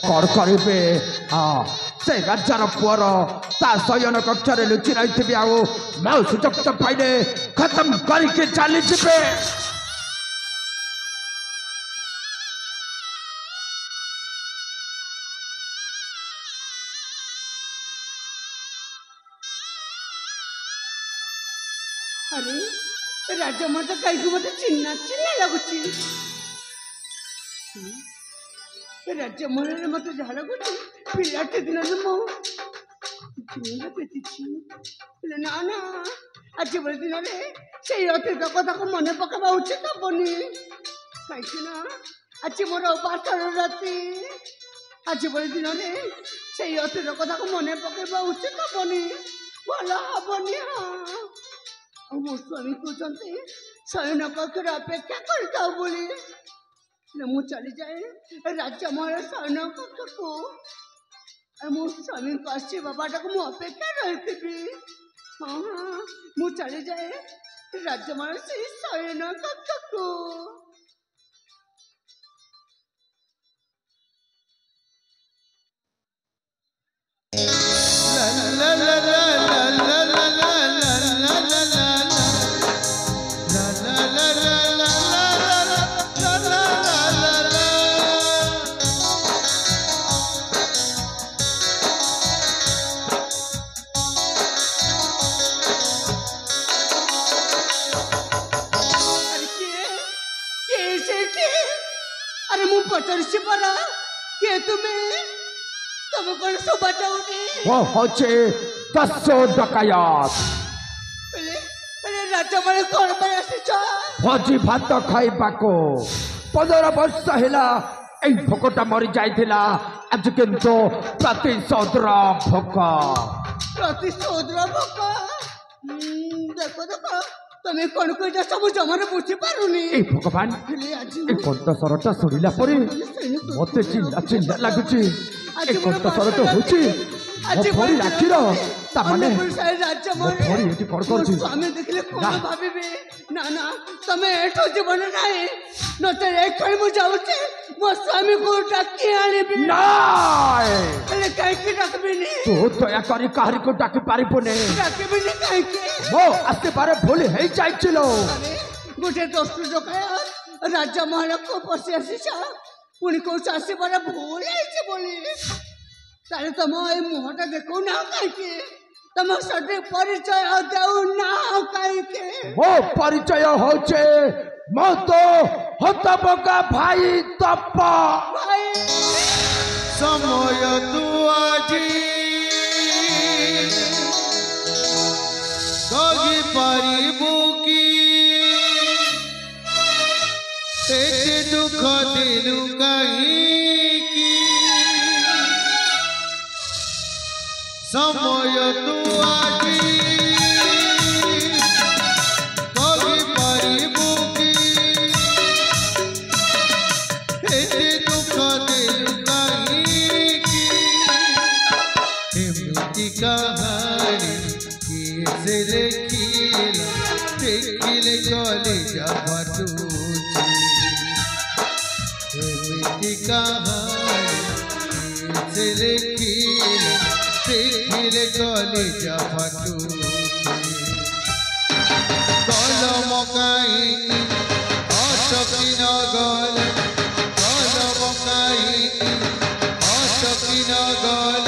कौन करेंगे हाँ से राजार पुअर ता शयन कक्ष लुचि रही आओ मैं सुजोग तो पाइले खत्म करके चली जीवे अरे राजा मत कहीं मत चिन्ना चिन्ना लगुची राज्य मन मत जहाँ लगुची पिलाटे दिन मो चिन्ना पेटिची ना ना आज बड़े दिन रे से अतीत कथा को मन पकाबा उचित बनी कहीं ना आज मोर उपासर राति आज बड़े दिन रे से अतीत कथा को मन पकाबा उचित बनी भला हबनी हाँ मो स्वामी कहते शयन कक्ष अपेक्षा करता बोली मु चली जाए राजा महाराज शयन कक्ष को मो स्वामी को आशीर्वाद को मु अपेक्षा रही हाँ हाँ मु चली जाए राजा महाराज से शयन कक्ष को पचरसी परा के तुम कौन सुबह जाओगे वो होचे दसो डकायत पहले राजा मारे कौन पर आसीचा भोजी भात खाइबा को 15 वर्ष हेला ए भोकटा मरि जाइथिला आज किंतु प्रतिशोधर भोक देखो देखो तमे कौन कोई सब जमाने बुझी पारुनी ए भगवान ए कंठ स्वरटा सुनिला परे मते चिल्ला चिल्ला लागुची ए कंठ स्वरट होची आज भरी राखीर ता माने राज्य माने भरी एटी कोन करची स्वामी देखले कोन भाबिबे ना ना तमे एठो जीवन नाही नते एक खै मु जाउची मो स्वामी को डाकी आनिबी नाय अरे काहे की डाकबिनी तो दया करी काहरी को डाकी पारिबोने डाकबिनी काहे की वो आस्ते बारे भूल हे जाइछिलो अरे गोटे दोस्तु जोकाया राजा महाराज को पसी आसीछा पुनी को आसी बारे भूल आइछ बोली तारे तम ए मुहटा देखो ना काहे की तम सঠিক परिचय देउ ना काहे की वो परिचय होचे मो तो हतबका भाई तप भाई समय तू आजी गगी परिबु की एते दुख दिनु कहीं की समय तू आजी गगी परिबु की एते दुख दिनु कहीं की एमती कहानी किसे देखिला देखिले गले जावटुची एमती कहानी किसे देखिला देखिले गले जावटुची कलम काई अटकी न गल कलम काई अटकी न गल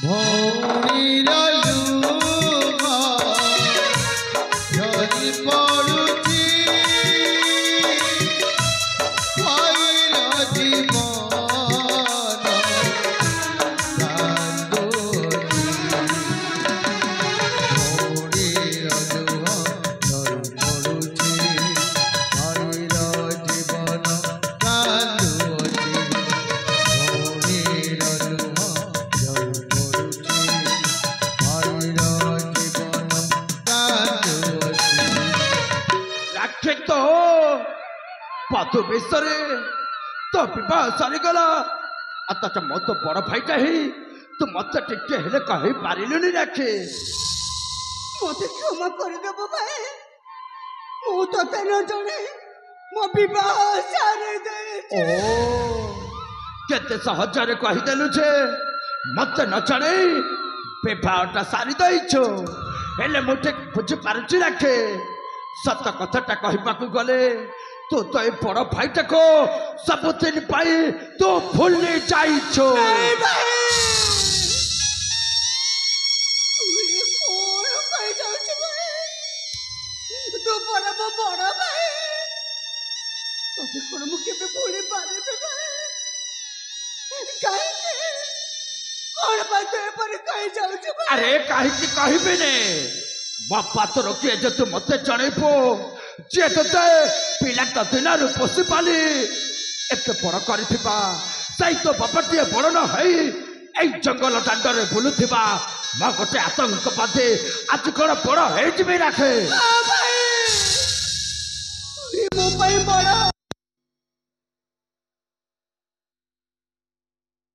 भौणी लुहा झरी पड़ुची पाइल जीवन कांदोची भौणी लुहा झरी पड़ुची पाइल जीवन कांदोची भौणी लुहा पथु विषय तो विवाह सरीगला अत मत बड़ भाईटा ही तू मत टिके हेले कही पारिलुनी राखे মতে ক্ষমা করে দেব ভাই ମୁଁ ତତେ ନ ଜଣେ ମୋ ବିବାହ ସାରି ଦେଇଛି କେତେ ସହଜରେ କହିଦେଲୁ ଯେ ମତେ ନ ଜଣେଇ ବିବାହଟା ସାରି ଦେଇଛୁ ହେଲେ ମୁଁ ଠିକ ବୁଝିପାରୁଛି ରାଖେ ସତ କଥାଟା କହିବାକୁ ଗଲେ ତୁ ତ ଏ ବଡ଼ ଭାଇଟାକୁ ସବୁଦିନ ପାଇଁ ତୁ ଭୁଲି ଯାଇଛୁ କଣ ପାଇଁ ଯାଉଛୁ ଭାଇ ତୁ ପରା ମୋ ବଡ଼ ଭାଇ ତତେ କଣ ମୁଁ କେବେ ଭୁଲି ପାରିବି ଭାଇ କାହିଁକି କଣ ପାଇଁ ତୁ ଏପରି କହି ଯାଉଛୁ ଆରେ କାହିଁକି କହିବିନି ମୋ ପାତର କିଏ ଯେ ତୁ ମତେ ଜଣେଇବୁ ଯିଏ ତତେ ପିଲାଟା ଦିନରୁ ପୋଷି ପାଲି ଏତେ ବଡ଼ କରିଥିବା ସେଇ ତ ବାପାଟିଏ ବଡ଼ ନ ହେଇ এই জঙ্গল দাଣ୍ଡରେ ବୁଲୁଥିବା ମୋ ଗୋଟେ ଆତଙ୍କବାଦୀ ଆଜି କଣ ବଡ଼ ହେଇଯିବି ରାଖେ